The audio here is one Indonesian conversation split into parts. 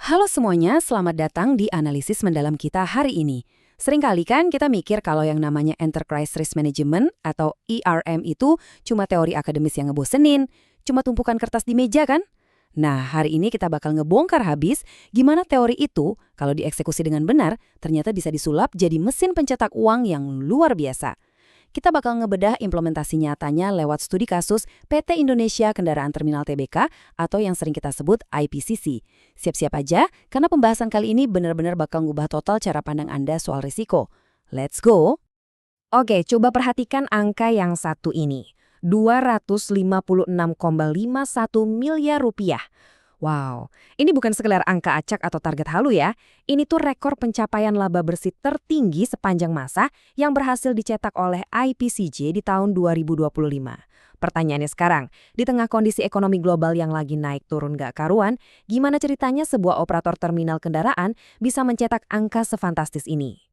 Halo semuanya, selamat datang di analisis mendalam kita hari ini. Seringkali kan kita mikir kalau yang namanya Enterprise Risk Management atau ERM itu cuma teori akademis yang ngebosenin, cuma tumpukan kertas di meja kan? Nah, hari ini kita bakal ngebongkar habis gimana teori itu kalau dieksekusi dengan benar ternyata bisa disulap jadi mesin pencetak uang yang luar biasa. Kita bakal ngebedah implementasi nyatanya lewat studi kasus PT Indonesia Kendaraan Terminal Tbk atau yang sering kita sebut IPCC. Siap-siap aja, karena pembahasan kali ini benar-benar bakal ngubah total cara pandang Anda soal risiko. Let's go! Oke, coba perhatikan angka yang satu ini. 256,51 miliar rupiah. Wow, ini bukan sekedar angka acak atau target halu ya. Ini tuh rekor pencapaian laba bersih tertinggi sepanjang masa yang berhasil dicetak oleh IPCC di tahun 2025. Pertanyaannya sekarang, di tengah kondisi ekonomi global yang lagi naik turun gak karuan, gimana ceritanya sebuah operator terminal kendaraan bisa mencetak angka sefantastis ini?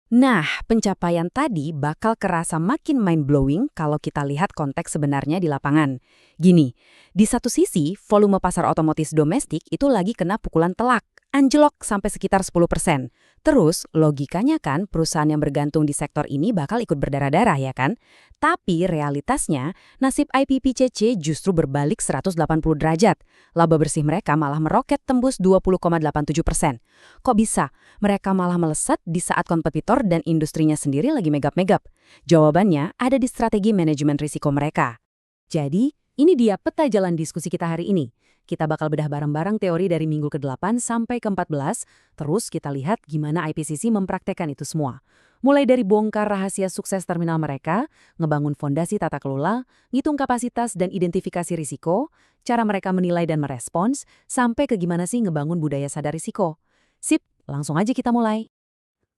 Nah, pencapaian tadi bakal kerasa makin mind-blowing kalau kita lihat konteks sebenarnya di lapangan. Gini, di satu sisi, volume pasar otomotif domestik itu lagi kena pukulan telak, anjlok sampai sekitar 10%. Terus, logikanya kan perusahaan yang bergantung di sektor ini bakal ikut berdarah-darah ya kan? Tapi realitasnya, nasib IPPCC justru berbalik 180 derajat. Laba bersih mereka malah meroket tembus 20,87%. Kok bisa? Mereka malah melesat di saat kompetitor dan industrinya sendiri lagi megap-megap. Jawabannya ada di strategi manajemen risiko mereka. Jadi, ini dia peta jalan diskusi kita hari ini. Kita bakal bedah bareng-bareng teori dari minggu ke-8 sampai ke-14, terus kita lihat gimana IPCC mempraktekkan itu semua. Mulai dari bongkar rahasia sukses terminal mereka, ngebangun fondasi tata kelola, ngitung kapasitas dan identifikasi risiko, cara mereka menilai dan merespons, sampai ke gimana sih ngebangun budaya sadar risiko. Sip, langsung aja kita mulai.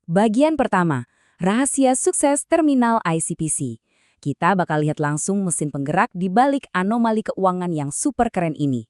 Bagian pertama, rahasia sukses terminal ICPC. Kita bakal lihat langsung mesin penggerak di balik anomali keuangan yang super keren ini.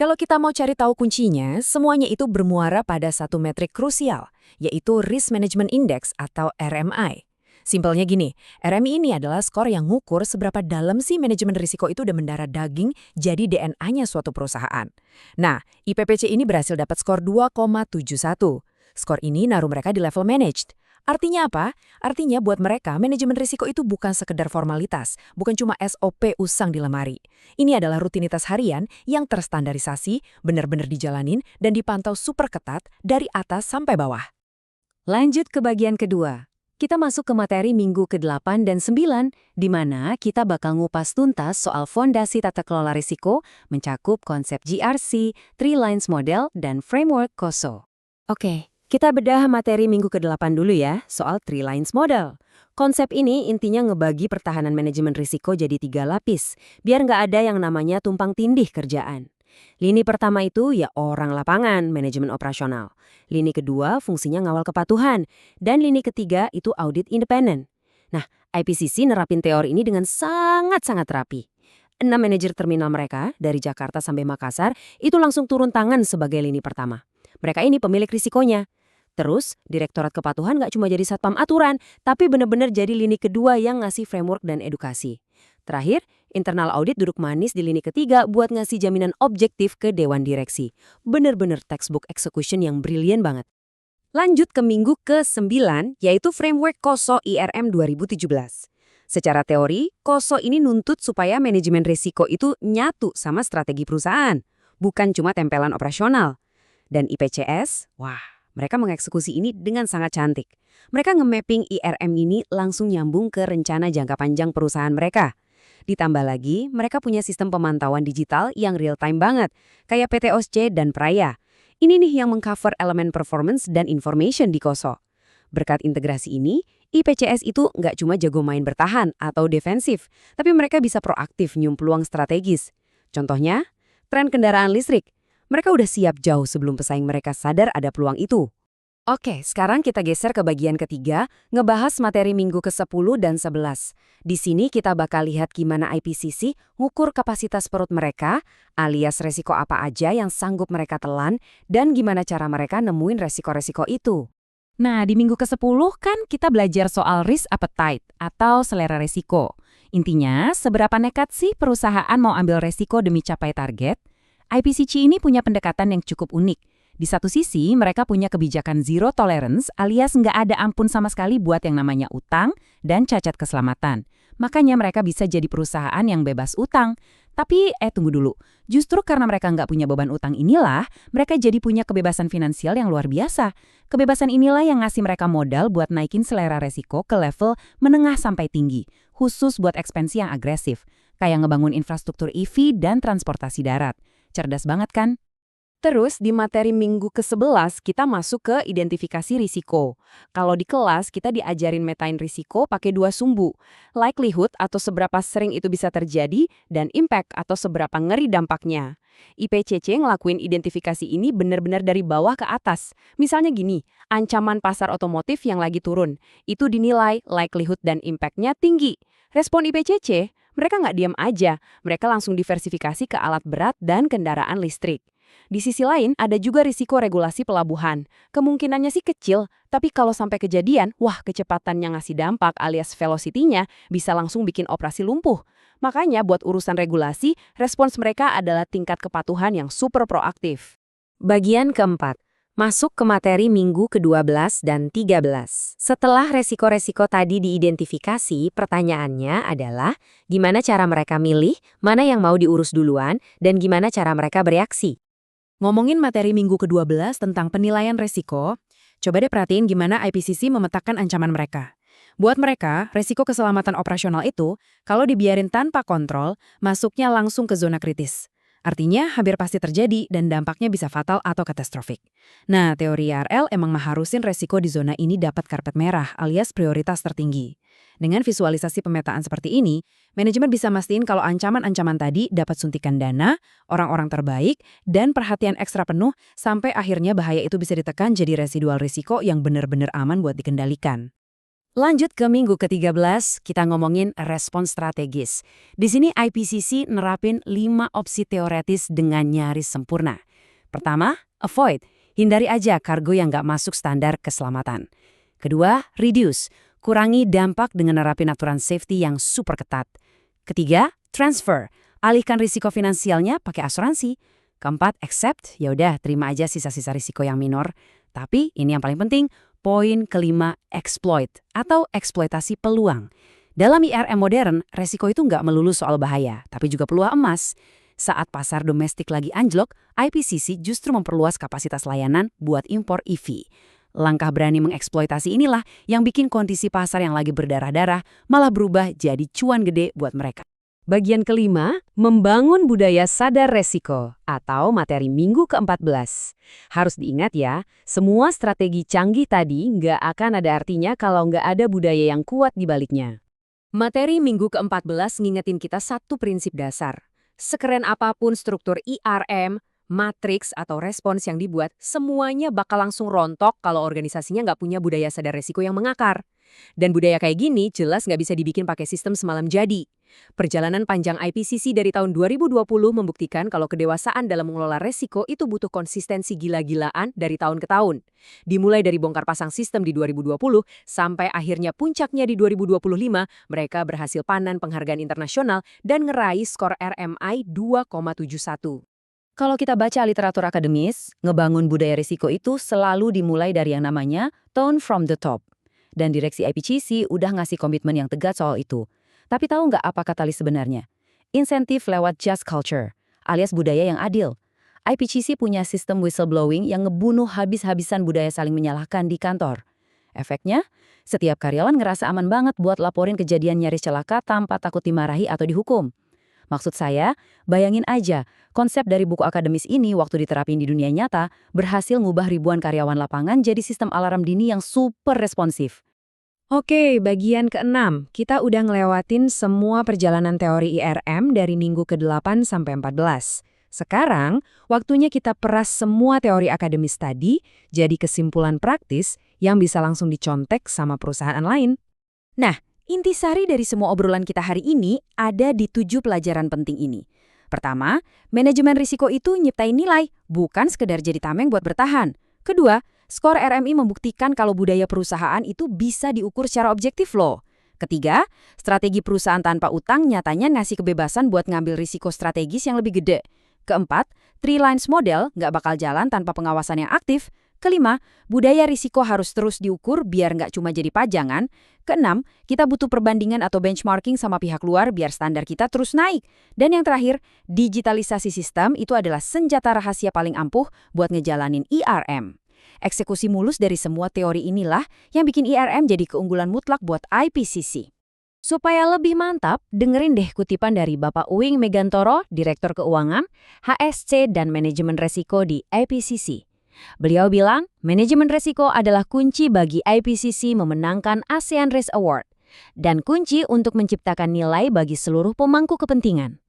Kalau kita mau cari tahu kuncinya, semuanya itu bermuara pada satu metrik krusial, yaitu Risk Management Index atau RMI. Simpelnya gini, RMI ini adalah skor yang ngukur seberapa dalam sih manajemen risiko itu udah mendarah daging jadi DNA-nya suatu perusahaan. Nah, IPPC ini berhasil dapat skor 2,71. Skor ini naruh mereka di level managed. Artinya apa? Artinya buat mereka, manajemen risiko itu bukan sekedar formalitas, bukan cuma SOP usang di lemari. Ini adalah rutinitas harian yang terstandarisasi, benar-benar dijalanin, dan dipantau super ketat dari atas sampai bawah. Lanjut ke bagian kedua. Kita masuk ke materi minggu ke-8 dan 9, di mana kita bakal ngupas tuntas soal fondasi tata kelola risiko, mencakup konsep GRC, Three Lines Model, dan framework KOSO. Oke. Kita bedah materi minggu ke-8 dulu ya, soal Three Lines Model. Konsep ini intinya ngebagi pertahanan manajemen risiko jadi 3 lapis, biar nggak ada yang namanya tumpang tindih kerjaan. Lini pertama itu ya orang lapangan, manajemen operasional. Lini kedua fungsinya ngawal kepatuhan. Dan lini ketiga itu audit independen. Nah, IPCC nerapin teori ini dengan sangat-sangat rapi. 6 manajer terminal mereka, dari Jakarta sampai Makassar, itu langsung turun tangan sebagai lini pertama. Mereka ini pemilik risikonya. Terus, Direktorat Kepatuhan nggak cuma jadi satpam aturan, tapi benar-benar jadi lini kedua yang ngasih framework dan edukasi. Terakhir, internal audit duduk manis di lini ketiga buat ngasih jaminan objektif ke Dewan Direksi. Benar-benar textbook execution yang brilian banget. Lanjut ke minggu ke-9, yaitu framework KOSO IRM 2017. Secara teori, KOSO ini nuntut supaya manajemen risiko itu nyatu sama strategi perusahaan, bukan cuma tempelan operasional. Dan IPCS, wah, mereka mengeksekusi ini dengan sangat cantik. Mereka nge-mapping IRM ini langsung nyambung ke rencana jangka panjang perusahaan mereka. Ditambah lagi, mereka punya sistem pemantauan digital yang real-time banget, kayak PT OSC dan Praya. Ini nih yang mengcover elemen performance dan information di KOSO. Berkat integrasi ini, IPCS itu nggak cuma jago main bertahan atau defensif, tapi mereka bisa proaktif nyum peluang strategis. Contohnya, tren kendaraan listrik. Mereka udah siap jauh sebelum pesaing mereka sadar ada peluang itu. Oke, sekarang kita geser ke bagian ketiga, ngebahas materi minggu ke-10 dan 11. Di sini kita bakal lihat gimana IPCC ngukur kapasitas perut mereka, alias resiko apa aja yang sanggup mereka telan, dan gimana cara mereka nemuin resiko-resiko itu. Nah, di minggu ke-10 kan kita belajar soal risk appetite atau selera resiko. Intinya, seberapa nekat sih perusahaan mau ambil resiko demi capai target? IPCC ini punya pendekatan yang cukup unik. Di satu sisi, mereka punya kebijakan zero tolerance alias nggak ada ampun sama sekali buat yang namanya utang dan cacat keselamatan. Makanya mereka bisa jadi perusahaan yang bebas utang. Tapi, tunggu dulu. Justru karena mereka nggak punya beban utang inilah, mereka jadi punya kebebasan finansial yang luar biasa. Kebebasan inilah yang ngasih mereka modal buat naikin selera resiko ke level menengah sampai tinggi, khusus buat ekspansi yang agresif, kayak ngebangun infrastruktur EV dan transportasi darat. Cerdas banget kan? Terus di materi minggu ke-11 kita masuk ke identifikasi risiko. Kalau di kelas kita diajarin metain risiko pakai dua sumbu, likelihood atau seberapa sering itu bisa terjadi dan impact atau seberapa ngeri dampaknya. IPCC ngelakuin identifikasi ini benar-benar dari bawah ke atas. Misalnya gini, ancaman pasar otomotif yang lagi turun, itu dinilai likelihood dan impact-nya tinggi. Respon IPCC, mereka nggak diam aja, mereka langsung diversifikasi ke alat berat dan kendaraan listrik. Di sisi lain, ada juga risiko regulasi pelabuhan. Kemungkinannya sih kecil, tapi kalau sampai kejadian, wah kecepatannya ngasih dampak alias velocity-nya bisa langsung bikin operasi lumpuh. Makanya buat urusan regulasi, respons mereka adalah tingkat kepatuhan yang super proaktif. Bagian keempat, masuk ke materi minggu ke-12 dan 13. Setelah resiko-resiko tadi diidentifikasi, pertanyaannya adalah gimana cara mereka milih, mana yang mau diurus duluan, dan gimana cara mereka bereaksi. Ngomongin materi minggu ke-12 tentang penilaian resiko, coba deh perhatiin gimana IPCC memetakan ancaman mereka. Buat mereka, resiko keselamatan operasional itu, kalau dibiarin tanpa kontrol, masuknya langsung ke zona kritis. Artinya, hampir pasti terjadi dan dampaknya bisa fatal atau katastrofik. Nah, teori IRL emang mengharusin resiko di zona ini dapat karpet merah alias prioritas tertinggi. Dengan visualisasi pemetaan seperti ini, manajemen bisa mastiin kalau ancaman-ancaman tadi dapat suntikan dana, orang-orang terbaik, dan perhatian ekstra penuh sampai akhirnya bahaya itu bisa ditekan jadi residual risiko yang benar-benar aman buat dikendalikan. Lanjut ke minggu ke-13, kita ngomongin respons strategis. Di sini IPCC nerapin 5 opsi teoretis dengan nyaris sempurna. Pertama, avoid. Hindari aja kargo yang nggak masuk standar keselamatan. Kedua, reduce. Kurangi dampak dengan nerapin aturan safety yang super ketat. Ketiga, transfer. Alihkan risiko finansialnya pakai asuransi. Keempat, accept. Yaudah, terima aja sisa-sisa risiko yang minor. Tapi ini yang paling penting, poin kelima, exploit atau eksploitasi peluang. Dalam IRM modern, resiko itu nggak melulu soal bahaya, tapi juga peluang emas. Saat pasar domestik lagi anjlok, IPCC justru memperluas kapasitas layanan buat impor EV. Langkah berani mengeksploitasi inilah yang bikin kondisi pasar yang lagi berdarah-darah malah berubah jadi cuan gede buat mereka. Bagian kelima, membangun budaya sadar resiko atau materi minggu ke-14. Harus diingat ya, semua strategi canggih tadi nggak akan ada artinya kalau nggak ada budaya yang kuat di baliknya. Materi minggu ke-14 ngingetin kita satu prinsip dasar. Sekeren apapun struktur IRM, matriks atau respons yang dibuat, semuanya bakal langsung rontok kalau organisasinya nggak punya budaya sadar resiko yang mengakar. Dan budaya kayak gini jelas nggak bisa dibikin pakai sistem semalam jadi. Perjalanan panjang IPCC dari tahun 2020 membuktikan kalau kedewasaan dalam mengelola resiko itu butuh konsistensi gila-gilaan dari tahun ke tahun. Dimulai dari bongkar pasang sistem di 2020, sampai akhirnya puncaknya di 2025, mereka berhasil panen penghargaan internasional dan ngeraih skor RMI 2,71. Kalau kita baca literatur akademis, ngebangun budaya risiko itu selalu dimulai dari yang namanya tone from the top. Dan direksi IPCC udah ngasih komitmen yang tegas soal itu. Tapi tahu nggak apa katalis sebenarnya? Insentif lewat just culture, alias budaya yang adil. IPCC punya sistem whistleblowing yang ngebunuh habis-habisan budaya saling menyalahkan di kantor. Efeknya, setiap karyawan ngerasa aman banget buat laporin kejadian nyaris celaka tanpa takut dimarahi atau dihukum. Maksud saya, bayangin aja, konsep dari buku akademis ini waktu diterapin di dunia nyata berhasil ngubah ribuan karyawan lapangan jadi sistem alarm dini yang super responsif. Oke, bagian ke-6. Kita udah ngelewatin semua perjalanan teori IRM dari minggu ke-8 sampai 14. Sekarang, waktunya kita peras semua teori akademis tadi jadi kesimpulan praktis yang bisa langsung dicontek sama perusahaan lain. Nah, intisari dari semua obrolan kita hari ini ada di 7 pelajaran penting ini. Pertama, manajemen risiko itu nyiptain nilai, bukan sekedar jadi tameng buat bertahan. Kedua, skor RMI membuktikan kalau budaya perusahaan itu bisa diukur secara objektif loh. Ketiga, strategi perusahaan tanpa utang nyatanya ngasih kebebasan buat ngambil risiko strategis yang lebih gede. Keempat, Three lines model nggak bakal jalan tanpa pengawasan yang aktif. Kelima, budaya risiko harus terus diukur biar nggak cuma jadi pajangan. Keenam, kita butuh perbandingan atau benchmarking sama pihak luar biar standar kita terus naik. Dan yang terakhir, digitalisasi sistem itu adalah senjata rahasia paling ampuh buat ngejalanin IRM. Eksekusi mulus dari semua teori inilah yang bikin IRM jadi keunggulan mutlak buat IPCC. Supaya lebih mantap, dengerin deh kutipan dari Bapak Uing Megantoro, Direktur Keuangan, HSC dan Manajemen Resiko di IPCC. Beliau bilang, manajemen resiko adalah kunci bagi IPCC memenangkan ASEAN Risk Award dan kunci untuk menciptakan nilai bagi seluruh pemangku kepentingan.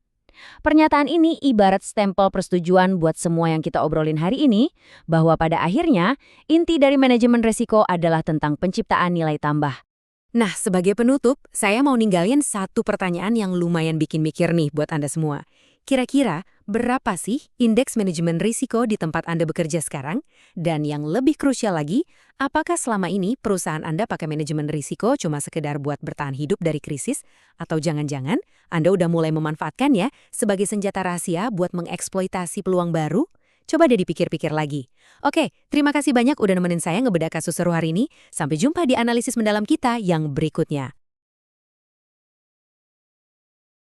Pernyataan ini ibarat stempel persetujuan buat semua yang kita obrolin hari ini, bahwa pada akhirnya, inti dari manajemen resiko adalah tentang penciptaan nilai tambah. Nah, sebagai penutup, saya mau ninggalin satu pertanyaan yang lumayan bikin mikir nih buat Anda semua. Kira-kira, berapa sih indeks manajemen risiko di tempat Anda bekerja sekarang? Dan yang lebih krusial lagi, apakah selama ini perusahaan Anda pakai manajemen risiko cuma sekedar buat bertahan hidup dari krisis? Atau jangan-jangan Anda udah mulai memanfaatkan ya sebagai senjata rahasia buat mengeksploitasi peluang baru? Coba deh dipikir-pikir lagi. Oke, terima kasih banyak udah nemenin saya ngebedah kasus seru hari ini. Sampai jumpa di analisis mendalam kita yang berikutnya.